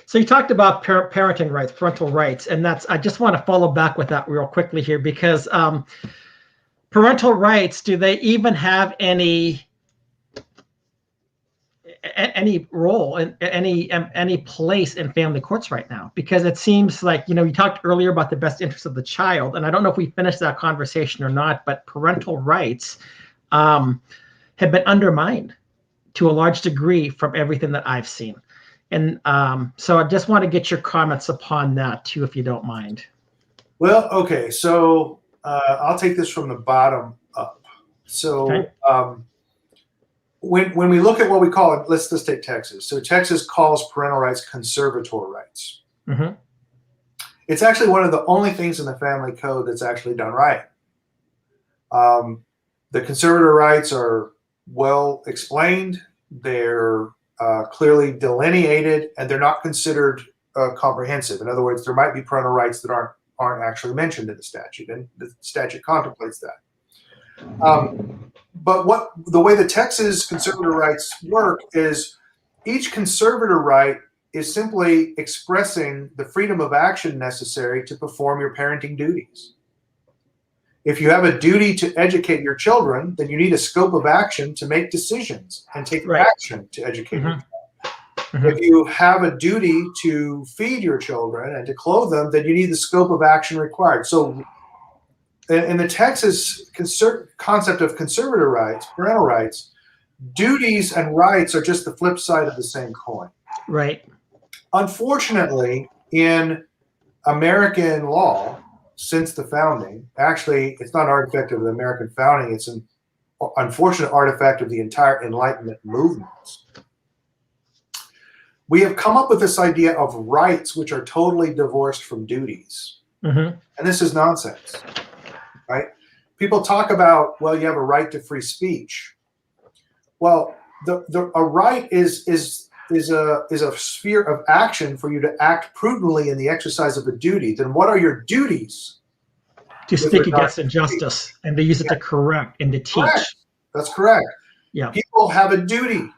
So you talked about parenting rights, parental rights, and I just want to follow back with that real quickly here because parental rights, do they even have any role in any place in family courts right now? Because it seems like, you talked earlier about the best interest of the child, and I don't know if we finished that conversation or not, but parental rights have been undermined to a large degree from everything that I've seen. And so I just want to get your comments upon that too, if you don't mind. Well, okay, so I'll take this from the bottom up. So Okay. When we look at what we call it, let's just take Texas. So Texas calls parental rights conservator rights. Mm-hmm. It's actually one of the only things in the family code that's actually done right. The conservator rights are well explained. They're clearly delineated, and they're not considered comprehensive. In other words, there might be parental rights that aren't actually mentioned in the statute, and the statute contemplates that. But the way the Texas conservator rights work is each conservator right is simply expressing the freedom of action necessary to perform your parenting duties. If you have a duty to educate your children, then you need a scope of action to make decisions and take action to educate your children. If you have a duty to feed your children and to clothe them, then you need the scope of action required. So in the Texas concept of conservator rights, parental rights, duties and rights are just the flip side of the same coin. Right. Unfortunately, in American law, since the founding, actually, it's not an artifact of the American founding, it's an unfortunate artifact of the entire Enlightenment movement. We have come up with this idea of rights which are totally divorced from duties. And this is nonsense. Right? People talk about, well, you have a right to free speech. Well, a right is a sphere of action for you to act prudently in the exercise of a duty. Then what are your duties? To speak against injustice and to use it to correct and to teach. Correct. That's correct. Yeah. People have a duty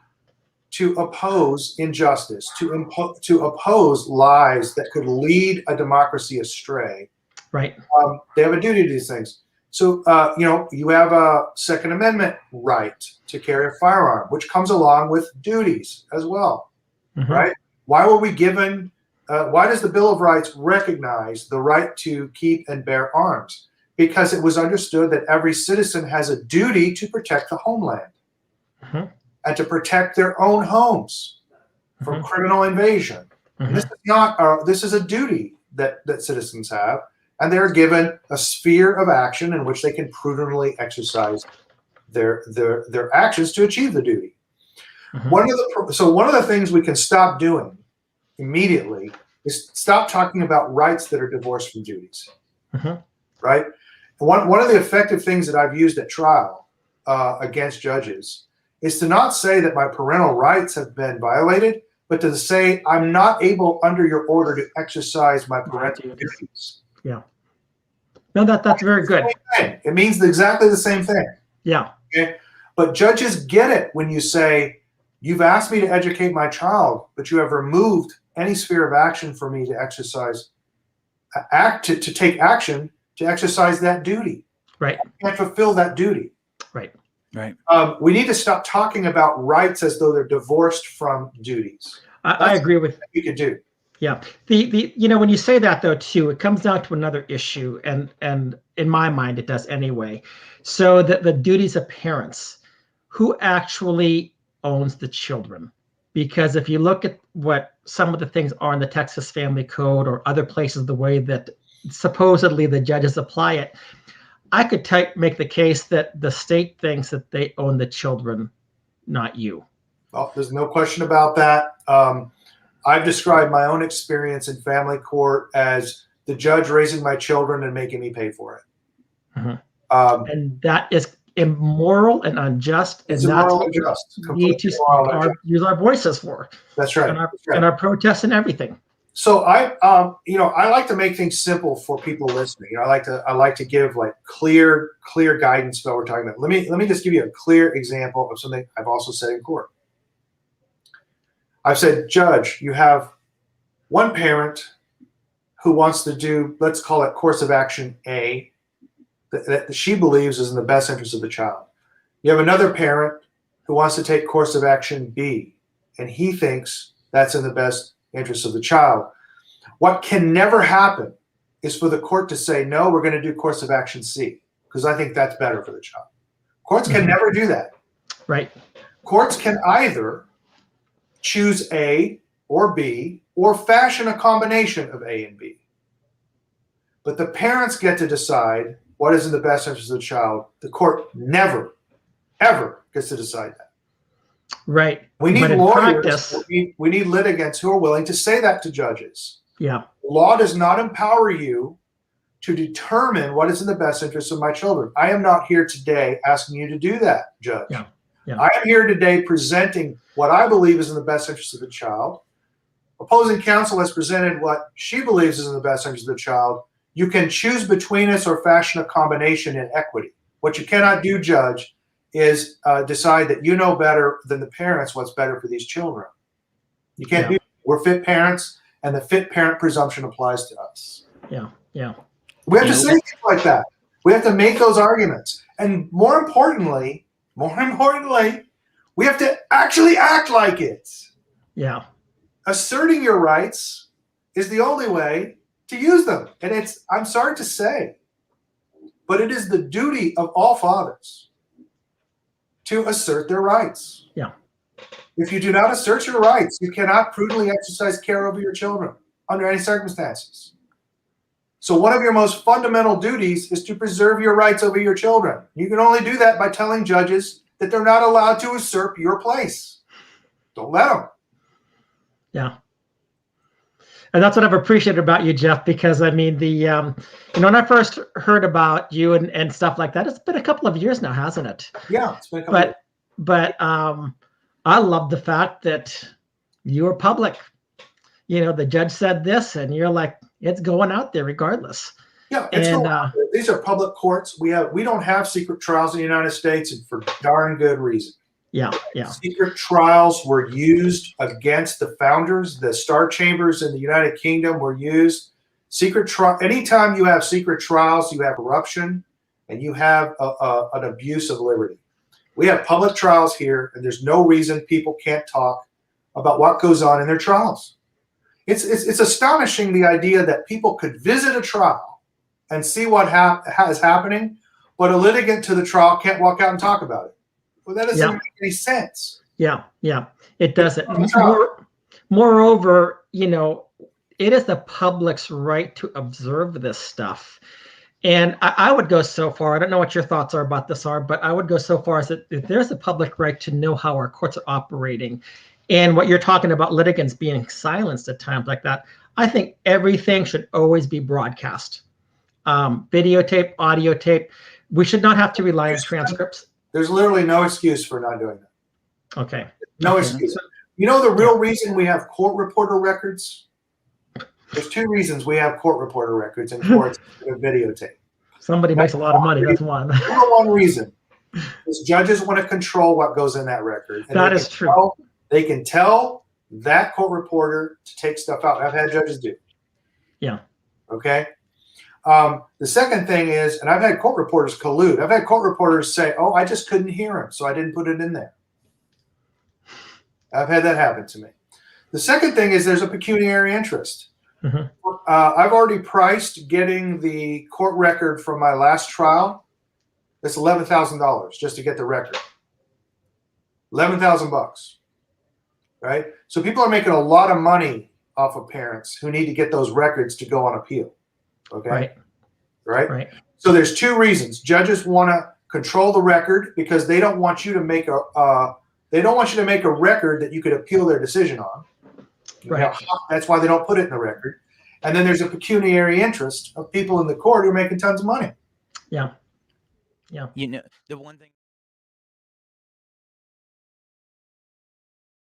to oppose injustice, to oppose lies that could lead a democracy astray. Right. They have a duty to these things. So, you have a Second Amendment right to carry a firearm, which comes along with duties as well, right? Why were we given, why does the Bill of Rights recognize the right to keep and bear arms? Because it was understood that every citizen has a duty to protect the homeland and to protect their own homes from criminal invasion. This is not, this is a duty that citizens have. And they're given a sphere of action in which they can prudently exercise their actions to achieve the duty. One of the things we can stop doing immediately is stop talking about rights that are divorced from duties. Right? And one of the effective things that I've used at trial against judges is to not say that my parental rights have been violated, but to say I'm not able under your order to exercise my parental duties. Yeah. No, that's very good. It means exactly the same thing. Yeah. Okay? But judges get it when you say, you've asked me to educate my child, but you have removed any sphere of action for me to exercise, to take action to exercise that duty. Right. I can't fulfill that duty. Right. Right. We need to stop talking about rights as though they're divorced from duties. I agree with we could do. Yeah. When you say that though too, it comes down to another issue, and in my mind it does anyway. So the duties of parents, who actually owns the children? Because if you look at what some of the things are in the Texas Family Code or other places, the way that supposedly the judges apply it, I could make the case that the state thinks that they own the children, not you. Well, there's no question about that. I've described my own experience in family court as the judge raising my children and making me pay for it. And that is immoral and unjust. And that's what we need to use our voices for. That's right. And our protests and everything. So I like to make things simple for people listening. I like to give like clear guidance about what we're talking about. Let me just give you a clear example of something I've also said in court. I've said, Judge, you have one parent who wants to do, let's call it course of action A, that she believes is in the best interest of the child. You have another parent who wants to take course of action B, and he thinks that's in the best interest of the child. What can never happen is for the court to say, no, we're going to do course of action C, because I think that's better for the child. Courts can never do that. Right. Courts can either choose A or B or fashion a combination of A and B. But the parents get to decide what is in the best interest of the child. The court never, ever gets to decide that. Right. We need lawyers, practice, we need litigants who are willing to say that to judges. Yeah. Law does not empower you to determine what is in the best interest of my children. I am not here today asking you to do that, Judge. Yeah. Yeah. I am here today presenting what I believe is in the best interest of the child. Opposing counsel has presented what she believes is in the best interest of the child. You can choose between us or fashion a combination in equity. What you cannot do, Judge, is decide that you know better than the parents what's better for these children. You can't do that. We're fit parents, and the fit parent presumption applies to us. Yeah, yeah. We have to say things like that. We have to make those arguments. And more importantly, we have to actually act like it. Yeah. Asserting your rights is the only way to use them. And it's, I'm sorry to say, but it is the duty of all fathers to assert their rights. Yeah. If you do not assert your rights, you cannot prudently exercise care over your children under any circumstances. So one of your most fundamental duties is to preserve your rights over your children. You can only do that by telling judges that they're not allowed to usurp your place. Don't let them. Yeah. And that's what I've appreciated about you, Jeff, because I mean, when I first heard about you and stuff like that, it's been a couple of years now, hasn't it? Yeah, it's been a couple of years. But I love the fact that you were public. The judge said this, and you're like, it's going out there regardless. Yeah, these are public courts. We don't have secret trials in the United States, and for darn good reason. Yeah, yeah. Secret trials were used against the founders. The Star Chambers in the United Kingdom were used. Anytime you have secret trials, you have corruption, and you have an abuse of liberty. We have public trials here, and there's no reason people can't talk about what goes on in their trials. It's astonishing, the idea that people could visit a trial and see what is happening, but a litigant to the trial can't walk out and talk about it. Well, that doesn't make any sense. Yeah, yeah, it doesn't. Moreover, it is the public's right to observe this stuff. And I would go so far, I don't know what your thoughts are about this, but I would go so far as that there's a public right to know how our courts are operating. And what you're talking about, litigants being silenced at times like that, I think everything should always be broadcast. Videotape, audio tape. We should not have to rely on transcripts. There's literally no excuse for not doing that. Okay. No excuse. The real reason we have court reporter records? There's two reasons we have court reporter records and courts with videotape. Somebody makes a lot of money. That's one. Number one reason is judges want to control what goes in that record. And that is true. They can tell that court reporter to take stuff out. I've had judges do. Yeah. Okay. The second thing is, and I've had court reporters collude. I've had court reporters say, "Oh, I just couldn't hear him, so I didn't put it in there." I've had that happen to me. The second thing is there's a pecuniary interest. Mm-hmm. I've already priced getting the court record from my last trial. It's $11,000 just to get the record. $11,000, right? So people are making a lot of money off of parents who need to get those records to go on appeal. Okay, right. So there's two reasons. Judges want to control the record because they don't want you to make a record that you could appeal their decision on. Right. That's why they don't put it in the record. And then there's a pecuniary interest of people in the court who are making tons of money. Yeah. Yeah. The one thing